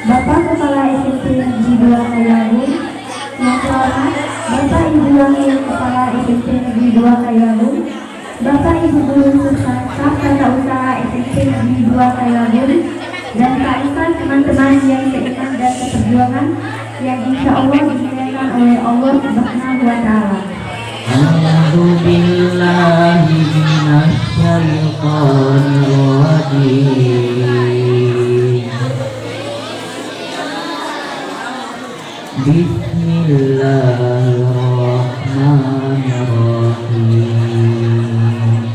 Bapak Kepala SMP Negeri 2 Kayalun, yang selamat Bapak Ibu Wakil Kepala SMP Negeri 2 Kayalun, Bapak Ibu Guru serta staf tata usaha SMP Negeri 2 Kayalun, dan kearifan teman-teman yang seiman dan seperjuangan yang insya Allah dimuliakan oleh Allah Subhanahu wa Ta'ala. A'udzubillahi minasyaitonir rajim. Bismillahirrahmanirrahim.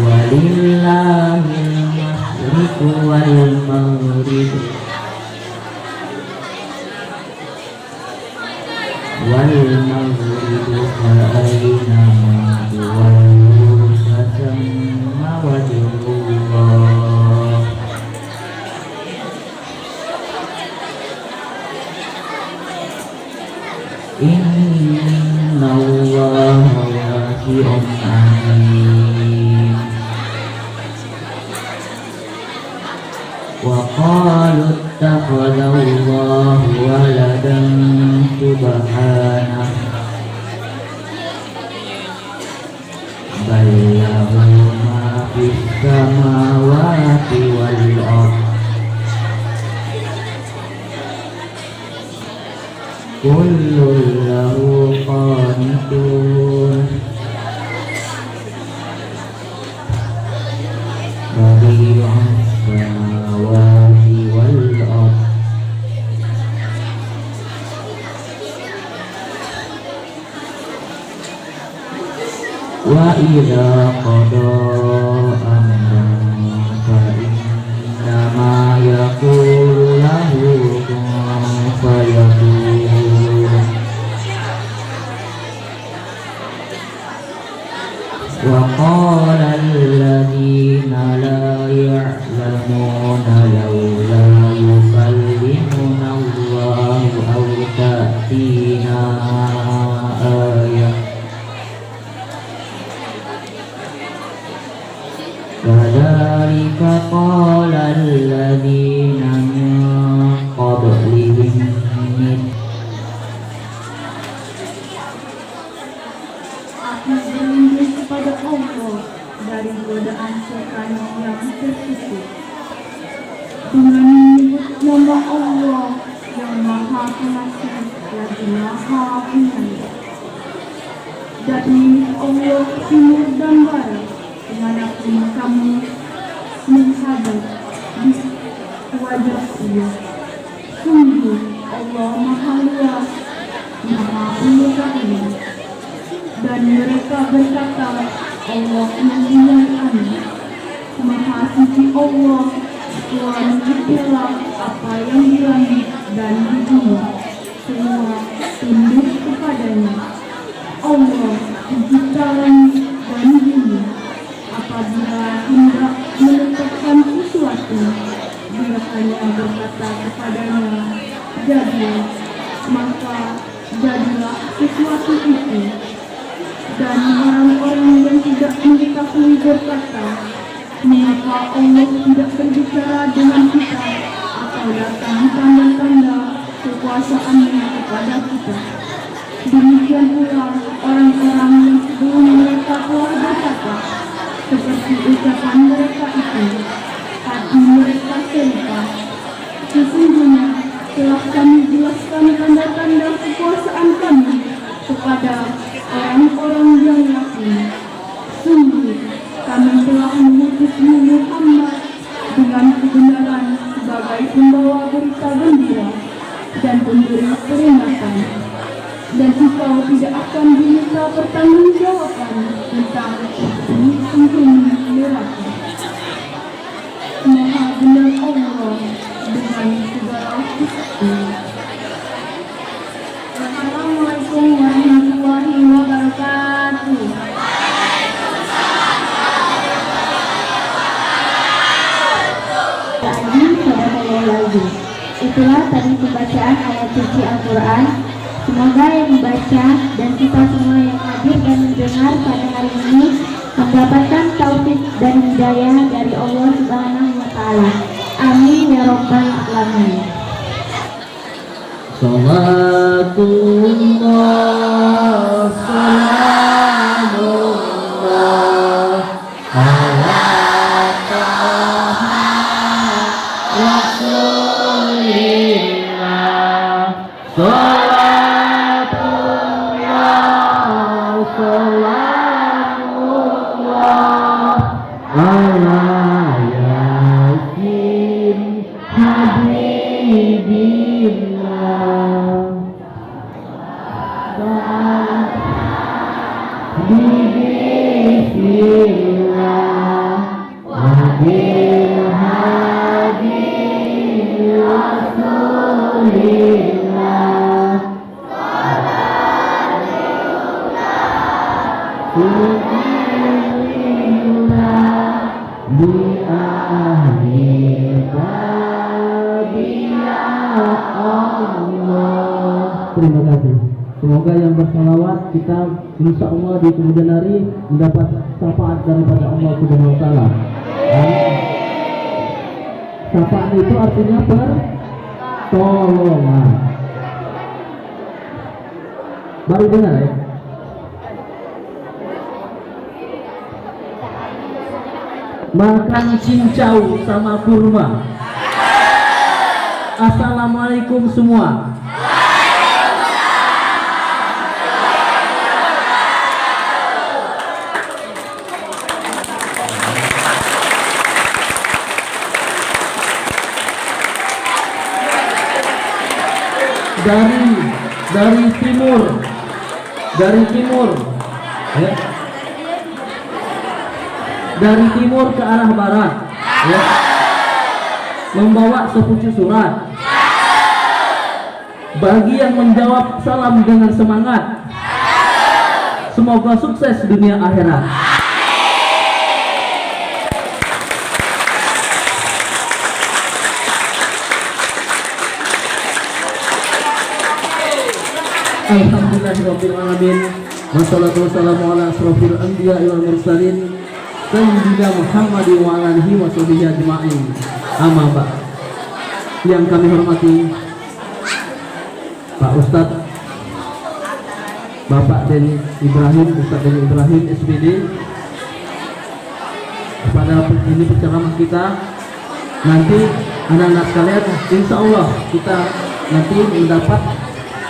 Walillahil masyriqu wal maghrib wal maghribu fa'aina tuwallu fasamma wajhullah. Inna Allaha wasi'un alim. Wa qalu ittakhadallahu waladan subhanah bal lahu ma fis samawati wal ardh kullun lahu qanitun badi'us samawati wal ardh wa idza qada amran fa innama yaqulu lahu kun fayakun. Wa qala alladhina la ya'lamuna lawla yukallimuna Allahu aw ta'tina ayah kadzalika qala alladhina min qablihim Aku berlindung kepada Allah dari godaan setan yang terkutuk dengan menyebut nama Allah yang Maha Pengasih lagi Maha Penyayang. Dan milik Allah timur dan barat, dimanapun kamu menghadap di wajah Dia. Sungguh Allah Maha Luas, Maha Penyayang. Dan mereka berkata, Allah menghinakan. Maha suci Allah, Tuhan itulah apa yang di langit dan di bumi, semua tunduk kepadanya. Allah pencipta langit dan bumi. Apabila hendak menetapkan sesuatu, Dia hanya berkata kepadanya, jadilah. maka jadilah sesuatu itu. Dan orang-orang yang tidak mengetahui berkata, mengapa Allah tidak berbicara dengan kita atau datang tanda-tanda kekuasaannya kepada kita. Demikian pula orang-orang yang sebelum mereka telah berkata, seperti ucapan mereka itu, hati mereka selipat. Sesungguhnya telah kami jelaskan tanda-tanda kekuasaan kami kepada orang-orang yang yakin. Sungguh kami telah mengutusmu Muhammad dengan kebenaran sebagai pembawa berita gembira dan pemberi peringatan. Dan engkau tidak akan diminta pertanggungjawaban tentang penghuni neraka. Maha benar Allah dengan segala sesuatu. Assalamualaikum warahmatullahi wabarakatuh. Lagi. Itulah tadi pembacaan ayat suci Al-Quran. Semoga yang membaca dan kita semua yang hadir dan mendengar pada hari ini mendapatkan taufik dan hidayah dari Allah Subhanahu wa Ta'ala. Amin ya Rabbal Alamin. Salatullah salamullah ala taha rasulillah. Salatullah salamullah ala yasin habibillah. Bismillah wa bil hadi rasulillah. Bismillah bi ahli Allah. Terima kasih. Semoga yang bersalawat kita insya Allah di kemudian hari mendapat syafaat daripada Allah Subhanahu wa Ta'ala. Syafaat itu artinya pertolongan. Baru dengar ya? Makan cincau sama kurma. Assalamualaikum semua. Dari timur ya. Dari timur ke arah barat ya. Membawa sepucuk surat. Bagi yang menjawab salam dengan semangat, semoga sukses dunia akhirat. Alhamdulillahirabbil alamin. Wassalatu wassalamu ala asrofil anbiya'i wal mursalin sayyidina Muhammadin wa ala alihi wa sahbihi ajma'in. Amma ba'd. Yang kami hormati Pak Ustadz Bapak Deni Ibrahim, Ustadz Deni Ibrahim SPD. Pada ini penceramah kita nanti anak-anak sekalian, insya Allah kita nanti mendapat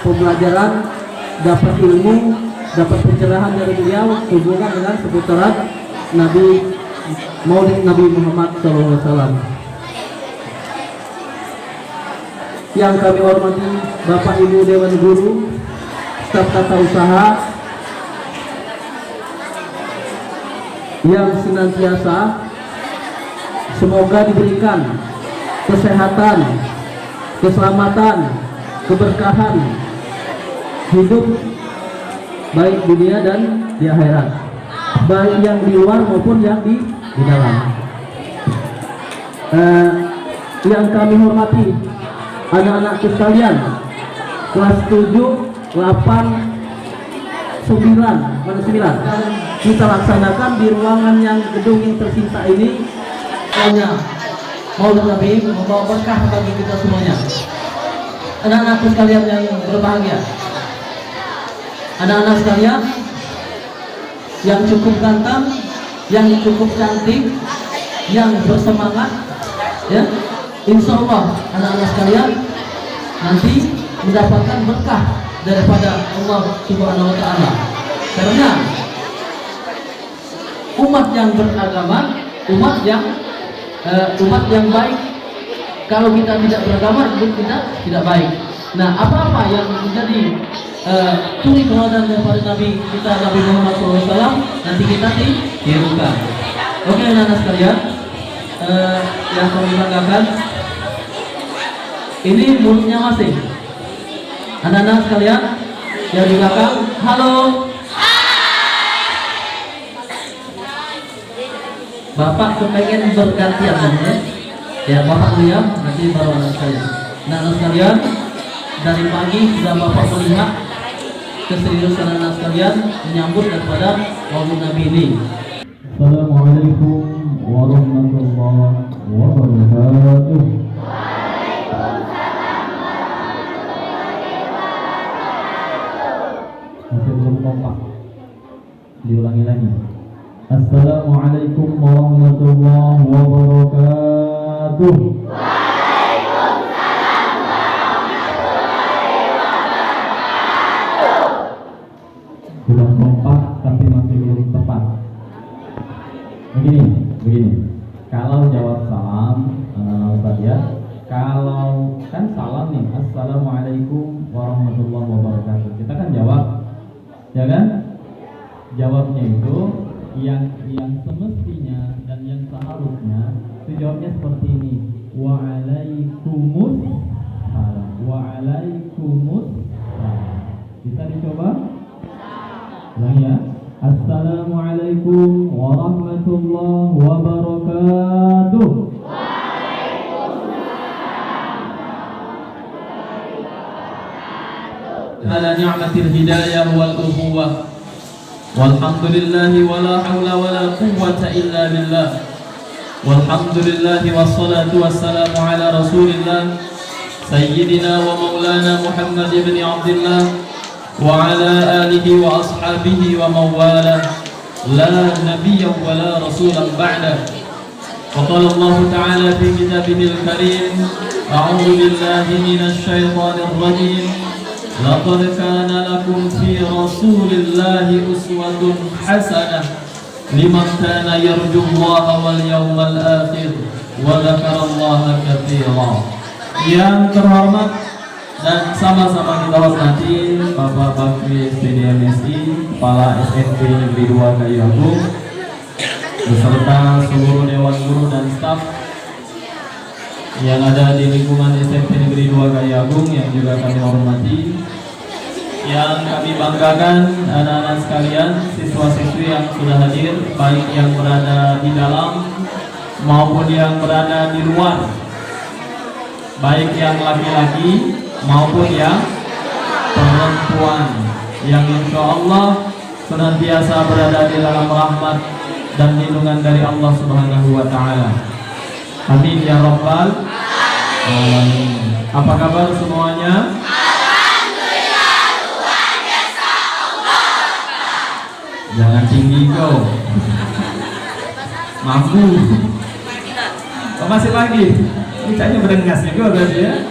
pembelajaran, dapat ilmu, dapat pencerahan dari beliau hubungan dengan seputaran Maulid Nabi Muhammad SAW. Yang kami hormati Bapak Ibu Dewan Guru, staf tata usaha yang senantiasa semoga diberikan kesehatan, keselamatan, keberkahan hidup baik dunia dan di akhirat, baik yang di luar maupun yang di dalam. Yang kami hormati anak-anakku sekalian, kelas 7, 8, 9, mana 9? Kita laksanakan di ruangan yang gedung yang tersisa ini. Semuanya Maulid Nabi membawa berkah bagi kita semuanya. Anak-anakku sekalian yang berbahagia, anak-anak sekalian yang cukup ganteng, yang cukup cantik, yang bersemangat, ya, insya Allah anak-anak sekalian nanti mendapatkan berkah daripada Allah Subhanahu Wa Taala. Karena umat yang beragama, umat yang baik. Kalau kita tidak beragama, kita tidak baik. Nah, apa-apa yang menjadi turi teladan daripada Nabi kita, Nabi Muhammad SAW, nanti kita tirukan. Oke, anak-anak sekalian, yang kami banggakan, ini mulutnya masing. Anak-anak sekalian yang di belakang, halo. Bapak kepengen bergantian namanya. Ya, Bapak lihat nanti baru anak saya. Nah, anak sekalian, dari pagi sudah Bapak melihat keseriusan anak sekalian menyambut daripada Maulid Nabi ini. Assalamualaikum warahmatullahi wabarakatuh. Masih belum kompak. Diulangi lagi. Assalamualaikum warahmatullahi wabarakatuh. Sudah kompak tapi masih belum tepat. Begini. Kalau jawab salam, Ustaz ya. Kalau kan salam nih, Assalamualaikum warahmatullahi wabarakatuh. Kita kan jawab, ya kan? Jawabnya itu yang semestinya dan yang seharusnya itu jawabnya seperti ini. Wa'alaikumus salam. Wa'alaikumus salam. Bisa dicoba? Ulang ya. Assalamualaikum warahmatullahi wabarakatuh. Ala ni'matil hidayah wal ukhuwah. Walhamdulillahi wala hawla wala quwwata illa billah. Walhamdulillahi wassalatu wassalamu ala rasulillah sayyidina wa maulana Muhammad ibn Abdullah wa ala alihi wa ashabihi wa mawalah la nabiyya wa la rasulan ba'dah. Wa qala Allah ta'ala fi kitabihil karim, a'udzu billahi minasy syaithanir rajim. Laqad kana lakum fi rasulillahi uswatun hasanah liman kana yarjullaha wal yawmal akhir wa dzakarallaha katsiran. Yang terhormat dan sama-sama kita hormati Bapak Bakri SPDMSI, Kepala SMP Negeri 2 Kayu Agung, beserta seluruh dewan guru dan staf yang ada di lingkungan SMP Negeri 2 Kayu Agung yang juga kami hormati. Yang kami banggakan anak-anak sekalian, siswa-siswi yang sudah hadir, baik yang berada di dalam maupun yang berada di luar, baik yang laki-laki maupun yang perempuan, yang insya Allah senantiasa berada di dalam rahmat dan lindungan dari Allah Subhanahu wa Ta'ala. Amin ya Rabbal Alamin. Apa kabar semuanya? Jangan tinggi kau. Mampu. Oh, masih lagi. Ini kayaknya berengas juga berarti ya.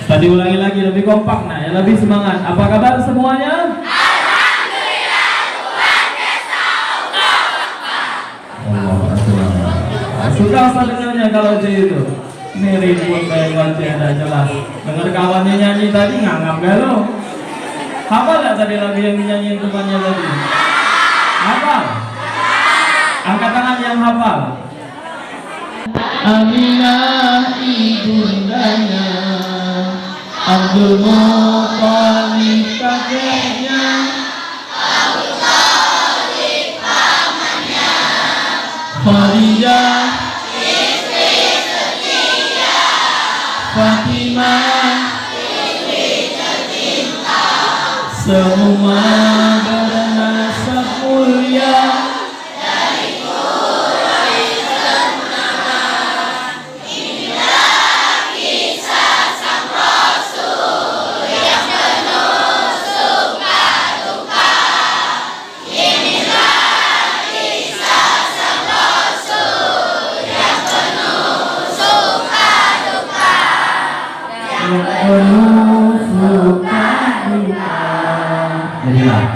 Tadi ulangi lagi lebih kompak, nah ya, lebih semangat. Apa kabar semuanya? Alhamdulillah, Tuhan Esa Allah. Sudah usah dengarnya kalau itu. Ini ribut kayak ada jelas. Dengar kawannya nyanyi tadi nganggap gak lo? Hafal gak tadi lagu yang dinyanyiin temannya tadi? Hafal? Angkat tangan yang hafal. Aminah ibundanya, Abdul Muthalib kakeknya, Abdul Muthalib pamannya, Khadijah istri setia, Fatimah istri setia. semua bernasab mulia.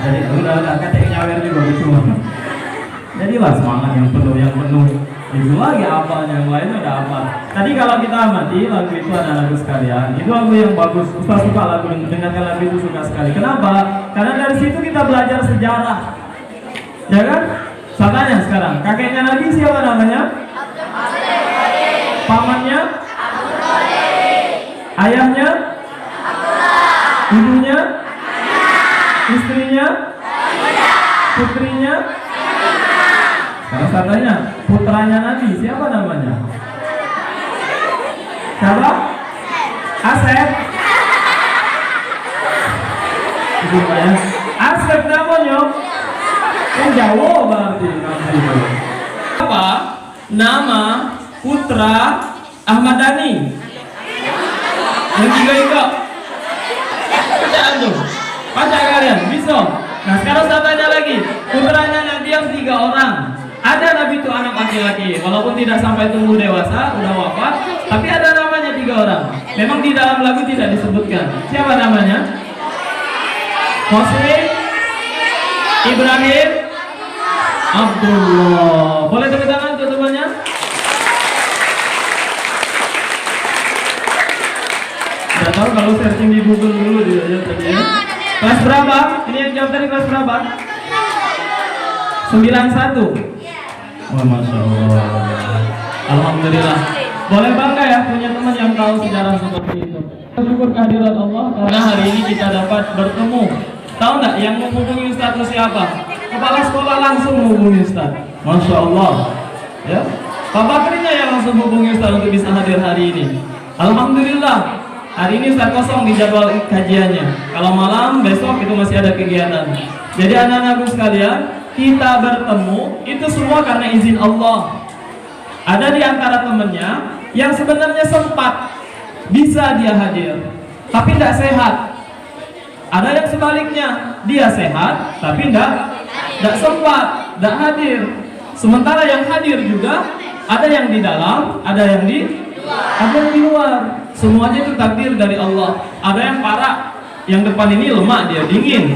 Jadi udah katanya nyawer juga gitu. Jadilah semangat yang penuh. Itu lagi apa yang lainnya ada apa. Tadi kalau kita amati lagu itu ada lagu sekalian. Itu lagu yang bagus. Ustaz suka lagu, dengarkan lagu itu suka sekali. Kenapa? Karena dari situ kita belajar sejarah. Ya kan? Saya tanya sekarang, kakeknya Nabi siapa namanya? Pamannya? Ayahnya? Ibunya? Istrinya? Putrinya? Sekarang saya tanya, putranya Nabi siapa namanya? Siapa? Asep? Asep namanya? Yang Jawa berarti Nabi. Apa nama putra Ahmad Dhani? Yang tiga. Bacaan tuh. Baca kalian, bisa. Nah sekarang saya tanya lagi, putranya Nabi yang 3 orang. Ada Nabi itu anak laki-laki, walaupun tidak sampai tumbuh dewasa, udah wafat, tapi ada namanya 3 orang. Memang di dalam lagu tidak disebutkan. Siapa namanya? Muslim, Ibrahim, Abdullah. Boleh tepuk tangan untuk semuanya? Tidak tahu kalau searching di Google dulu dia tadi ya. Kelas berapa? Ini yang jawab tadi kelas berapa? 91. Wah, Masya Allah. Alhamdulillah. Boleh bangga ya punya teman yang tahu sejarah seperti itu. Syukur kehadirat Allah karena hari ini kita dapat bertemu. Tahu nggak yang menghubungi Ustaz itu siapa? Kepala sekolah langsung menghubungi Ustaz. Masya Allah. Ya. Pak Bakrinya yang langsung menghubungi Ustaz untuk bisa hadir hari ini. Alhamdulillah. Hari ini Ustaz kosong di jadwal kajiannya. Kalau malam, besok itu masih ada kegiatan. Jadi anak-anakku sekalian, kita bertemu itu semua karena izin Allah. Ada di antara temannya yang sebenarnya sempat bisa dia hadir, tapi tidak sehat. Ada yang sebaliknya, dia sehat, tapi tidak sempat, tidak hadir. Sementara yang hadir juga ada yang di dalam, ada yang di luar. Semuanya itu takdir dari Allah. Ada yang parah, yang depan ini lemah, dia dingin.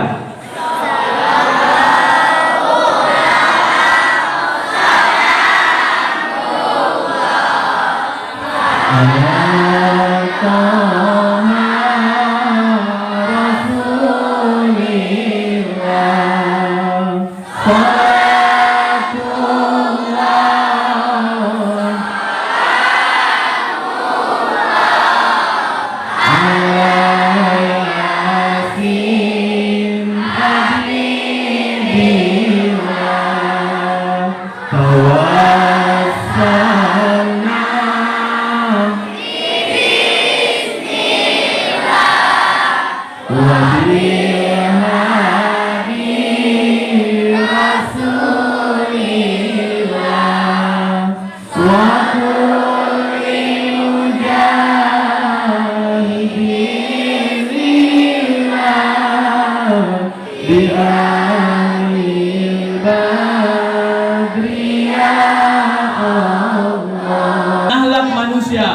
Akhlak manusia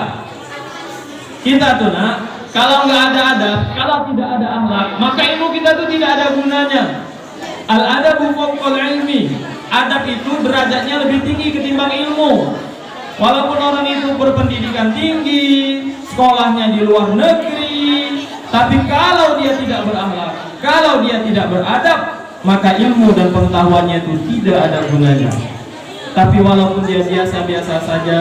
kita tuh nak, kalau nggak ada adab, kalau tidak ada akhlak, maka ilmu kita tuh tidak ada gunanya. Al-adabu fawqal ilmi. Adab itu derajatnya lebih tinggi ketimbang ilmu. Walaupun orang itu berpendidikan tinggi, sekolahnya di luar negeri, tapi kalau dia tidak berakhlak, kalau dia tidak beradab, maka ilmu dan pengetahuannya itu tidak ada gunanya. Tapi walaupun dia biasa-biasa saja,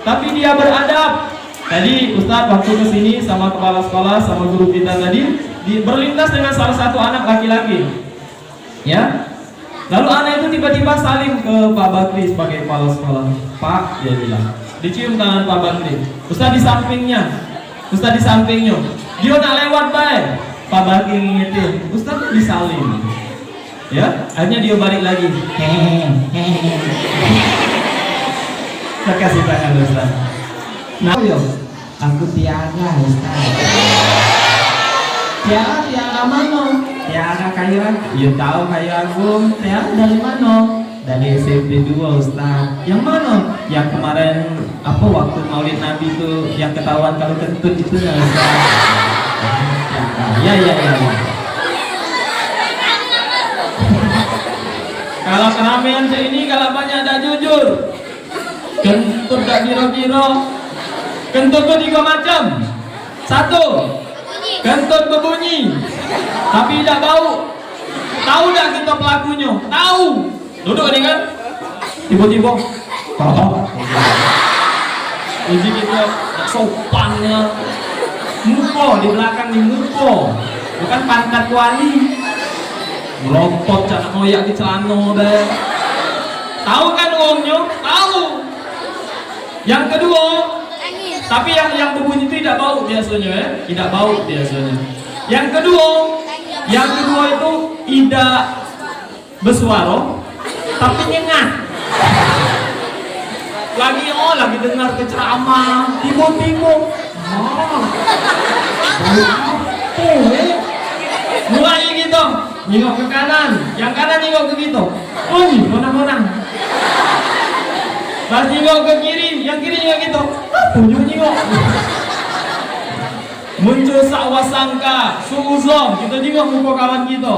tapi dia beradab. Tadi Ustadz waktu kesini sama kepala sekolah, sama guru kita tadi, berlintas dengan salah satu anak laki-laki, ya. Lalu anak itu tiba-tiba saling ke Pak Bakri sebagai kepala sekolah. Pak, dia bilang, dicium tangan Pak Bakri. Ustadz di sampingnya, dia nak lewat baik. Pak Bagi ngingetin, Ustaz disalin. Ya, akhirnya dia balik lagi. Saya kasih tangan Ustaz. Nah, yo, aku Tiara Ustaz. Tiara mana? Tiara kayu Agung. Ya tahu kayu Agung. Tiara dari mana? Dari SMP 2 Ustaz. Yang mana? Yang kemarin apa waktu Maulid Nabi itu yang ketahuan kalau kentut itu ya Ustaz. Ya. Kalau keramaian ini kalau banyak ada jujur. Kentut tak kira-kira. Kentut itu 3 macam. 1. Kentut berbunyi tapi tidak bau. Tahu tak kita pelakunya? Tahu. Duduk ni kan? Tiba-tiba uji kita tak sopannya. Muka di belakang ni muka. Bukan pantat kuali. Melotot cak ngoyak di celana deh. Tahu kan uangnya? Tahu. Yang kedua, tapi yang berbunyi itu tidak bau biasanya, tidak bau biasanya. Yang kedua itu tidak bersuara, tapi nyengat. Lagi dengar ceramah, tiba-tiba, mulai gitu, nengok ke kanan, yang kanan nengok ke gitu, monang. Pas nengok ke kiri, yang kiri nengok gitu, tunjuk nengok. Muncul sakwasangka, suuzon, kita nengok muka kawan kita.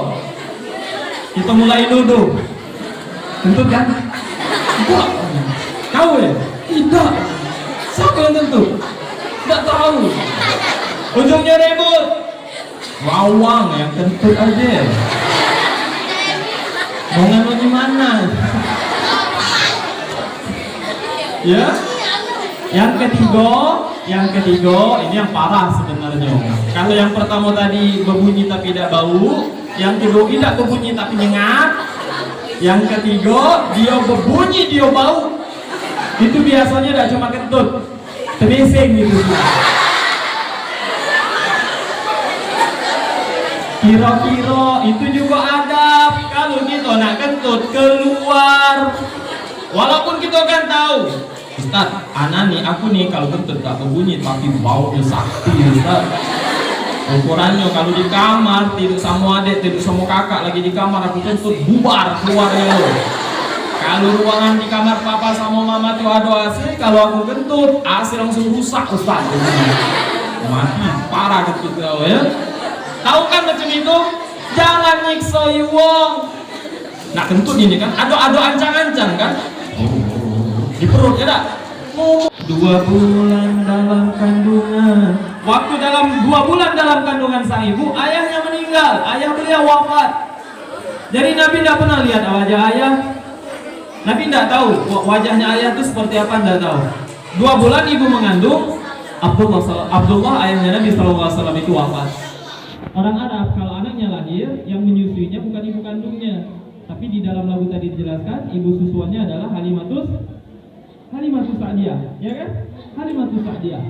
Kita mulai duduk. Kentut kan? Enggak. Kau ya? Tidak. Siapa yang kentut? Tidak tahu. Ujungnya ribut. Wawang yang kentut aja. Mau nganu gimana? Ya. Yang ketiga ini yang parah sebenarnya. Kalau yang pertama tadi berbunyi tapi tidak bau, yang kedua tidak berbunyi tapi nyengat, yang ketiga dia berbunyi dia bau. Itu biasanya tidak cuma kentut, terising gitu. Kira-kira itu juga adab. Kalau kita nak kentut keluar, walaupun kita kan tahu, Ustaz, anak nih, aku nih kalau kentut gak berbunyi tapi baunya sakti Ustaz. Ukurannya kalau di kamar tidur sama adik, tidur sama kakak lagi di kamar, aku kentut bubar keluarnya loh. Kalau ruangan di kamar papa sama mama tuh ada AC, kalau aku kentut AC langsung rusak Ustaz. Mati parah kentut kau ya. Tahu kan macam itu? Jangan nyiksa wong. Nah kentut ini kan ada ancang-ancang kan? Di perut ya tak? 2 bulan dalam kandungan. Waktu dalam 2 bulan dalam kandungan sang ibu, ayahnya meninggal, ayah beliau wafat. Jadi Nabi tidak pernah lihat wajah ayah. Nabi tidak tahu wajahnya ayah itu seperti apa, tidak tahu. 2 bulan ibu mengandung, Abdullah ayahnya Nabi SAW itu wafat. Orang Arab kalau anaknya lahir, yang menyusuinya bukan ibu kandungnya, tapi di dalam lagu tadi dijelaskan ibu susuannya adalah Halimatus Sa'diyah, ya kan? Halimatus Sa'diyah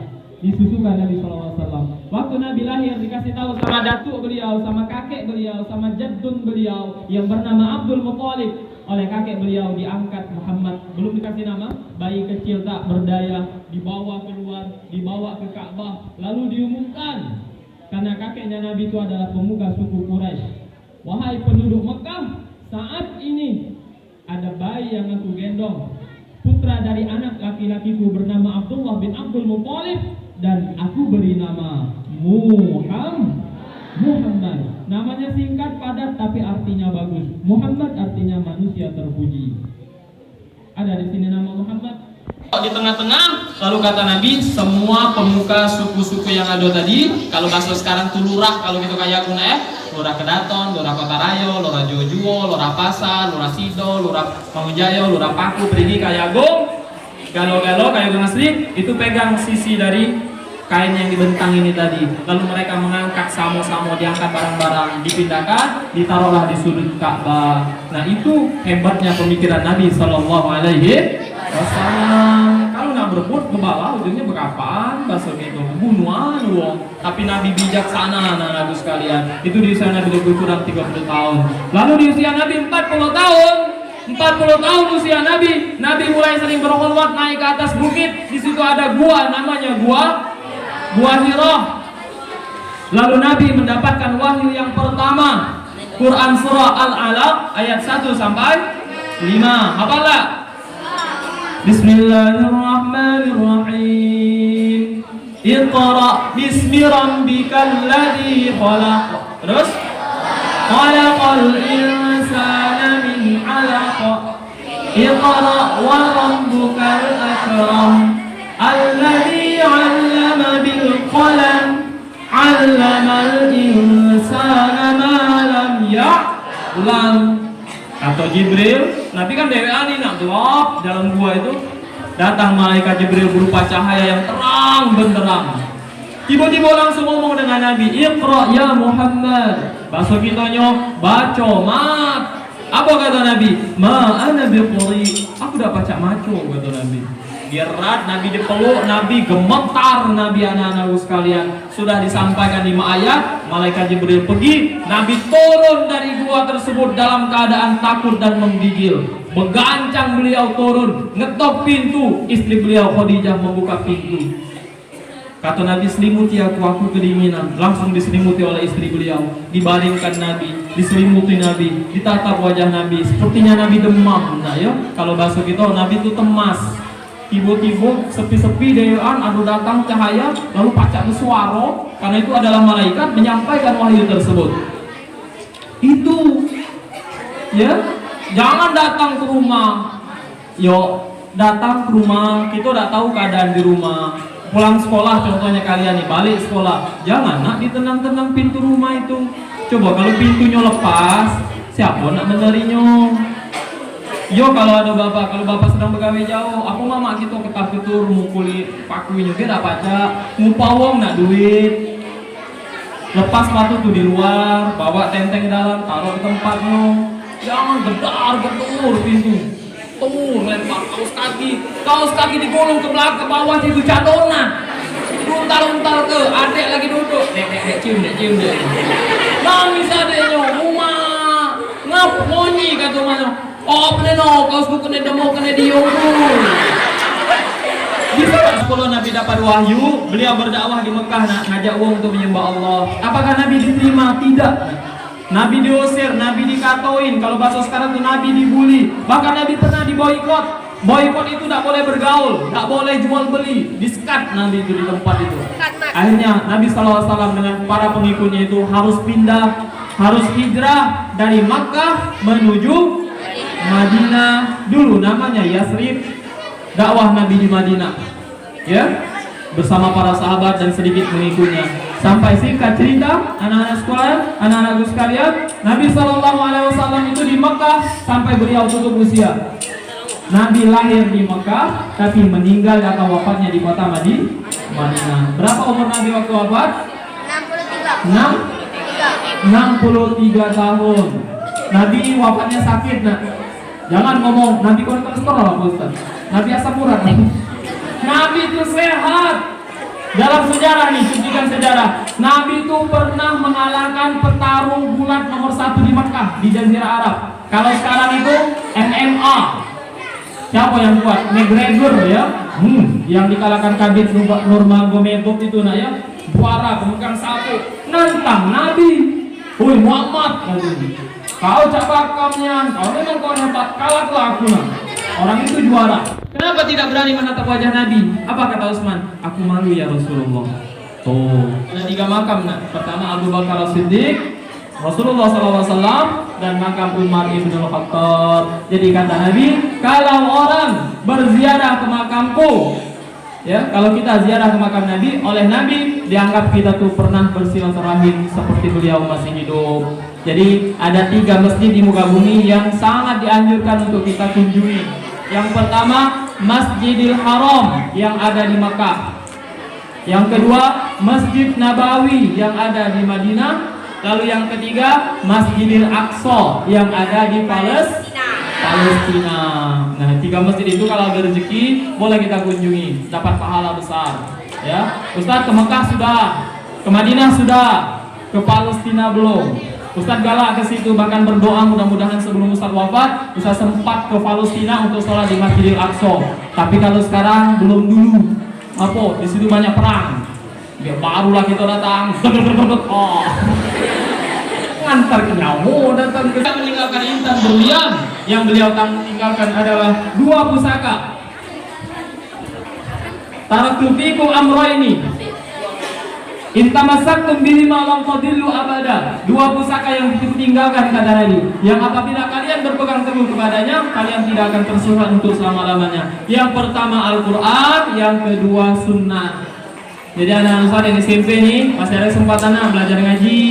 disusukan Nabi SAW. Waktu Nabi lahir dikasih tahu sama datuk beliau, sama kakek beliau, sama jaddun beliau yang bernama Abdul Muthalib. Oleh kakek beliau diangkat Muhammad, belum dikasih nama, bayi kecil tak berdaya, dibawa keluar, dibawa ke Ka'bah, lalu diumumkan. Karena kakeknya Nabi itu adalah pemuka suku Quraisy. Wahai penduduk Mekah, saat ini ada bayi yang aku gendong, putra dari anak laki-lakiku bernama Abdullah bin Abdul Muthalib, dan aku beri nama Muhammad. Namanya singkat, padat, tapi artinya bagus. Muhammad artinya manusia terpuji. Ada di sini nama Muhammad. Di tengah-tengah, lalu kata Nabi, semua pemuka suku-suku yang ada tadi, kalau bahasa sekarang tuh lurah, kalau gitu kayak lurah Kedaton, lurah Kota Rayo, lurah Jojuo, lurah Pasar, lurah Sido, lurah Mangunjayo, lurah Paku, Perigi, Kayagung, Galo-galo, Kayagung Asri, itu pegang sisi dari kain yang dibentang ini tadi. Lalu mereka mengangkat samo-samo, diangkat barang-barang, dipindahkan, ditaruhlah di sudut Ka'bah. Nah itu hebatnya pemikiran Nabi SAW. Kalau nak berebut ke bawah, ujungnya berapaan? Bahasa gitu, bunuhan wong. Tapi Nabi bijaksana anak-anakku sekalian. Itu di usia Nabi lebih kurang 30 tahun. Lalu di usia Nabi 40 tahun. 40 tahun usia Nabi, Nabi mulai sering berkhulwat naik ke atas bukit. Di situ ada gua, namanya gua Hira. Lalu Nabi mendapatkan wahyu yang pertama, Quran surah Al-Alaq ayat 1 sampai 5. Hafalah. Bismillahirrahmanirrahim. Iqra bismi rabbikal ladzi khalaq. Terus khalaqal insana min 'alaq. Iqra wa rabbukal akram. Alladzi 'allama bil qalam. 'Allamal insana ma lam ya'lam. Atau Jibril, Nabi kan dewean nih nak gelap dalam gua itu. Datang malaikat Jibril berupa cahaya yang terang benderang. Tiba-tiba langsung ngomong dengan Nabi, Iqra ya Muhammad. Bahasa kitanya baca mat. Apa kata Nabi? Ma ana biqari. Aku dah baca maco kata Nabi. Gerak Nabi dipeluk, Nabi gemetar, Nabi anak-anakku sekalian. Sudah disampaikan 5 ayat, malaikat Jibril pergi, Nabi turun dari gua tersebut dalam keadaan takut dan menggigil. Begancang beliau turun, ngetok pintu, istri beliau Khadijah membuka pintu. Kata Nabi, selimuti aku kedinginan. Langsung diselimuti oleh istri beliau. Dibaringkan Nabi, diselimuti Nabi, ditatap wajah Nabi. Sepertinya Nabi demam. Nah ya, kalau bahasa kita Nabi itu temas. Tiba-tiba sepi-sepi dewan adu datang cahaya lalu pacak bersuara, karena itu adalah malaikat menyampaikan wahyu tersebut. Itu ya, jangan datang ke rumah. Yo, datang ke rumah, kita udah tahu keadaan di rumah. Pulang sekolah contohnya kalian nih, balik sekolah, jangan nak ditenang-tenang pintu rumah itu. Coba kalau pintunya lepas, siapa nak menerinya? Yo, kalau ada bapak, sedang begawe jauh, aku mama gitu ketar-ketur mukuli pakuinya dia dah pacak, ngupawong nak duit. Lepas sepatu tuh di luar, bawa tenteng dalam, taruh di tempatnya. Jangan gedar-gedur pintu. Tuh, lempar kaos kaki digulung ke belakang, ke bawah itu cadona. Untal ke, adek lagi duduk. Dek, cium dek. Nangis adeknya, rumah. Ngap monyi kata mana? Oh, peneno, kaosku kena demo, kena diunggul. Di saat 10 Nabi dapat wahyu, beliau berdakwah di Mekah, ngajak uang untuk menyembah Allah. Apakah Nabi diterima? Tidak. Nabi diusir, Nabi dikatoin. Kalau bahasa sekarang itu Nabi dibully. Bahkan Nabi pernah diboikot. Boikot itu tidak boleh bergaul, tidak boleh jual beli. Disekat Nabi itu di tempat itu. Akhirnya Nabi SAW dengan para pengikutnya itu harus pindah, harus hijrah dari Makkah menuju Madinah. Dulu namanya Yasrib. Dakwah Nabi di Madinah, ya, bersama para sahabat dan sedikit pengikutnya. Sampai singkat cerita, anak-anakku sekalian, Nabi SAW itu di Mekah sampai beliau tutup usia. Nabi lahir di Mekah, tapi meninggal atau wafatnya di kota Madinah. Berapa umur Nabi waktu wafat? 63 tahun. Nabi wafatnya sakit, nak. Jangan ngomong Nabi kolesterol, Ustaz. Nabi asam urat. Nabi itu sehat. Dalam sejarah nih, cucikan sejarah. Nabi itu pernah mengalahkan petarung gulat nomor 1 di Mekah, di Jazirah Arab. Kalau sekarang itu MMA. Siapa yang kuat? McGregor ya. Yang dikalahkan Khabib Nurmagomedov itu nah ya. Juara pemegang 1. Nantang Nabi. Woi Muhammad, kau capakamnya, kau memang kau hebat, kalahlah aku nah. Orang itu juara. Kenapa tidak berani menatap wajah Nabi? Apa kata Utsman? Aku malu ya Rasulullah. Ada 3 makam nah. Pertama Abu Bakar As-Siddiq, Rasulullah SAW, dan makam Umar ibn Khattab. Jadi kata Nabi, kalau orang berziarah ke makamku, ya, kalau kita ziarah ke makam Nabi, oleh Nabi dianggap kita tuh pernah bersilaturahim seperti beliau masih hidup. Jadi ada 3 masjid di muka bumi yang sangat dianjurkan untuk kita kunjungi. Yang pertama Masjidil Haram yang ada di Makkah. Yang kedua Masjid Nabawi yang ada di Madinah. Lalu yang ketiga Masjidil Aqsa yang ada di Palestina. Nah 3 masjid itu kalau ada rezeki boleh kita kunjungi, dapat pahala besar. Ya, Ustadz ke Mekah sudah, ke Madinah sudah, ke Palestina belum. Ustadz galak ke situ, bahkan berdoa mudah-mudahan sebelum Ustadz wafat Ustadz sempat ke Palestina untuk sholat di Masjidil Aqsa. Tapi kalau sekarang belum dulu. Apa? Di situ banyak perang. Biar barulah kita datang. Oh. Ngantar ke nyamu, datang ke kita meninggalkan intan berlian. Yang beliau tinggalkan adalah 2 pusaka. Taraktu fikum amrayni in tamassaktum bihima lam tadillu abada. 2 pusaka yang ditinggalkan kata Nabi, yang apabila kalian berpegang teguh kepadanya, kalian tidak akan tersesat untuk selama-lamanya. Yang pertama Al-Quran, yang kedua sunnah. Jadi anak-anak Ustadz yang SMP nih masih ada kesempatan belajar ngaji.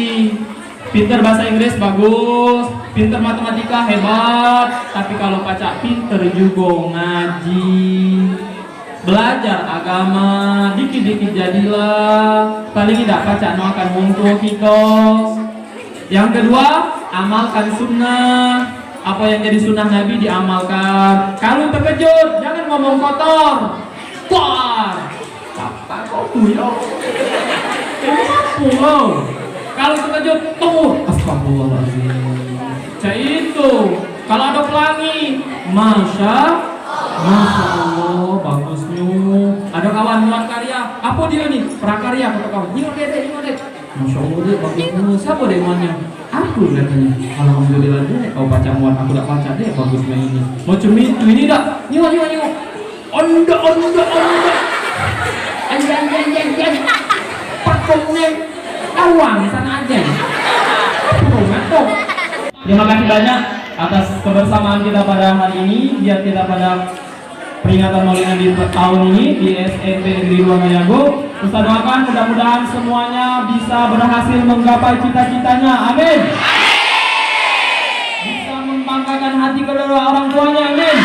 Pinter bahasa Inggris bagus, pinter matematika hebat, tapi kalau pacak pinter juga ngaji. Belajar agama, dikit-dikit jadilah. Paling tidak pacak no akan mungku kikos. Yang kedua, amalkan sunnah. Apa yang jadi sunnah Nabi diamalkan. Kalau terkejut, jangan ngomong kotor. Wah, apa kau tuh ya? Kalau terkejut, tuh. Astagfirullahaladzim. Cak itu. Kalau ada pelangi, Masya Allah, bagusnya. Ada kawan buat karya. Apa dia nih? Prakarya kata kawan. Nengok deh. Masya Allah dia bagusnya. Siapa demonya? Aku katanya. Alhamdulillah deh. Kau baca muat aku tak baca deh. Bagusnya ini. Macam itu ini dah. Nengok. Onda. Anjang. Pakungnya. Awang sana aja. Terima kasih banyak atas kebersamaan kita pada hari ini. Biar kita pada peringatan Maulid Nabi tahun ini di SMP Negeri 2 Mayago. Ustaz doakan mudah-mudahan semuanya bisa berhasil menggapai cita-citanya. Amin. Bisa membanggakan hati kedua orang tuanya. Amin.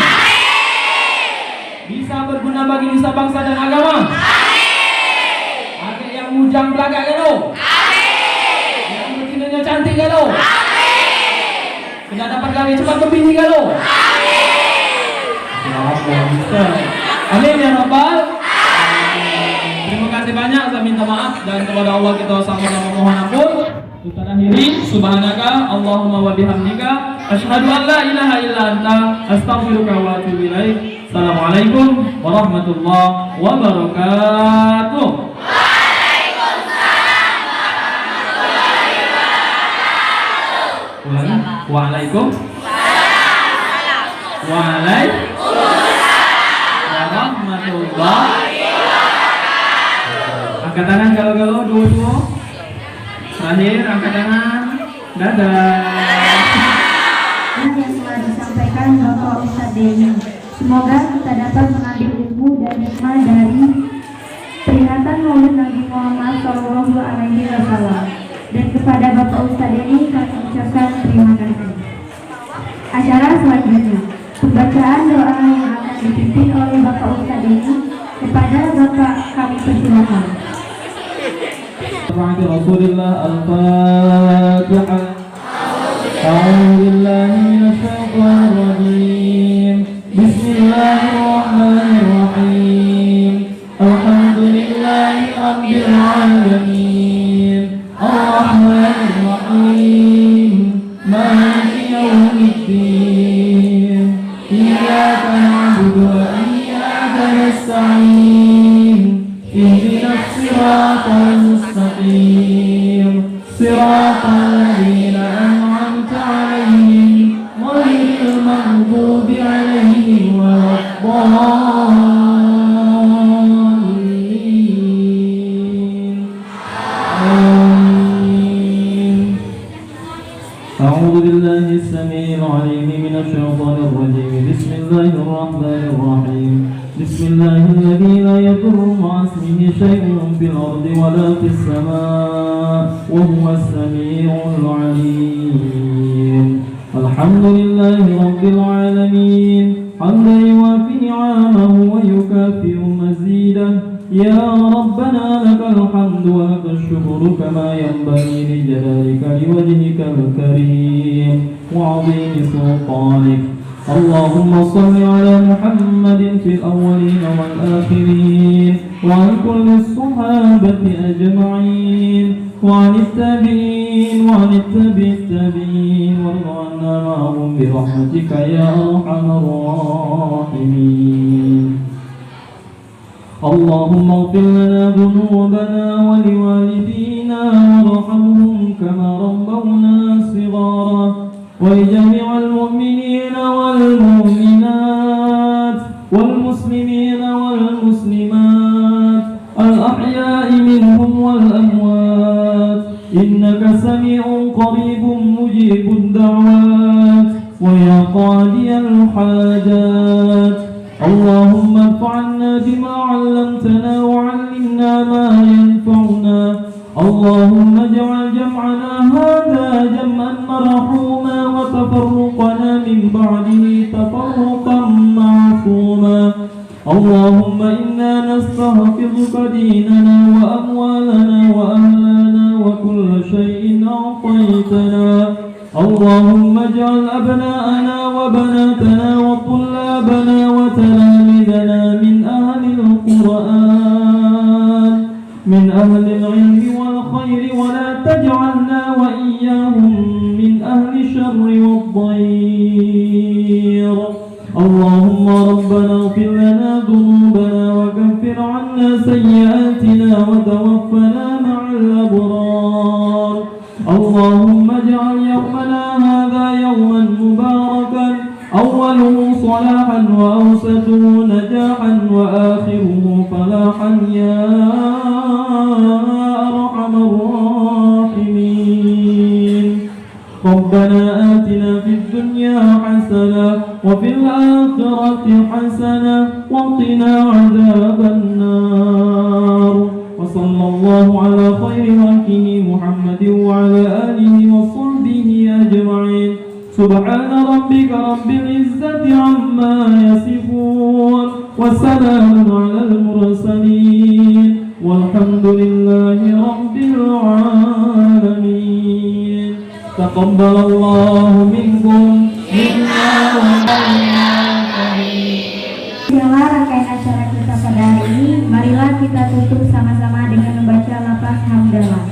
Bisa berguna bagi nusa bangsa dan agama. Adik yang mujang belakang gitu. Yang betinanya cantik gitu. Tidak dapat kami cepat berbini gitu. Amin ya Rabbal. Terima kasih banyak. Saya minta maaf dan kepada Allah kita sama-sama mohon ampun. Kita akhiri. Subhanaka Allahumma wa bihamdika asyhadu an la ilaha illa anta astaghfiruka wa atubu ilaik. Assalamualaikum warahmatullahi wabarakatuh. Waalaikumsalam. Warahmatullahi. Angkat tangan galau-galau dua. Terakhir angkat tangan. Dadah. Yang telah disampaikan Bapak Ustadz Denny. Semoga kita dapat mengambil ilmu dan hikmah dari peringatan Maulid Nabi Muhammad SAW. Dan kepada Bapak Ustadz Denny kami ucapkan terima kasih. Acara selanjutnya, pembacaan doa yang akan dipimpin oleh Bapak Ustadz Denny. Kepada Bapak kami persilakan. Rasulullah Al-Fatihah. A'udzu billahi minasyaitonir rajim. Bismillahirrahmanirrahim. Alhamdulillahi rabbil alamin. Ar-Rahmanir Rahim. Maliki yaumiddin. Iyyaka na'budu wa iyyaka nasta'in. Ihdinas siratal mustaqim. Siratal ladzina an'amta 'alaihim ghairil maghdubi 'alaihim waladdallin. Amin. A'udzu billahi as-sami'il 'alim minasy syaithanir rajim. Bismillahirrahmanirrahim. بسم الله الذي لا يضر مع اسمه شيء في الأرض ولا في السماء وهو السميع العليم. الحمد لله رب العالمين حمدا يوافي نعمه ويكافئ مزيده. يا ربنا لك الحمد ولك الشكر كما ينبغي لجلالك لوجهك الكريم وعظيم سلطانك. اللهم صل على محمد في الأولين والآخرين وعن كل الصحابة أجمعين وعن التابعين التابعين وارض عنا معهم برحمتك يا أرحم الراحمين. اللهم اغفر لنا ذنوبنا ولوالدينا وارحمهم كما ربونا صغارا ولجميع المؤمنين والمؤمنات والمسلمين والمسلمات الأحياء منهم والأموات إنك سميع قريب مجيب الدعوات ويا قاضي الحاجات. اللهم ارفعنا بما علمتنا وعلمنا ما ينفعنا. اللهم اجعل جمعنا هذا جمعا مرحوما وتفرقنا من بعده تفرقا معصوما. اللهم إنا نستحفظك ديننا وأموالنا وأهلنا وكل شيء أعطيتنا. اللهم اجعل أبناءنا وبناتنا وطلابنا وتلاميذنا من أهل القرآن من أهل العلم والخير ولا تجعلنا وإياهم من أهل الشر والضير. اللهم ربنا اغفر لنا ذنوبنا وكفر عنا سيئاتنا وتوفنا مع الأبرار. اللهم اجعل يومنا هذا يوما مباركا أوله صلاحا وأوسطه نجاحا وآخره فلاحا يا أرحم الراحمين. ربنا آتنا في الدنيا حسنة وفي الآخرة حسنة وقنا عذاب النار. وصلى الله على خير خلقه محمد وعلى آله وصحبه أجمعين. سبحان ربك رب العزة عما يصفون وسلام على المرسلين والحمد لله رب العالمين. تقبل الله منكم منا Inilah rangkaian acara kita pada hari ini. Marilah kita tutup sama-sama dengan membaca lafaz hamdalah.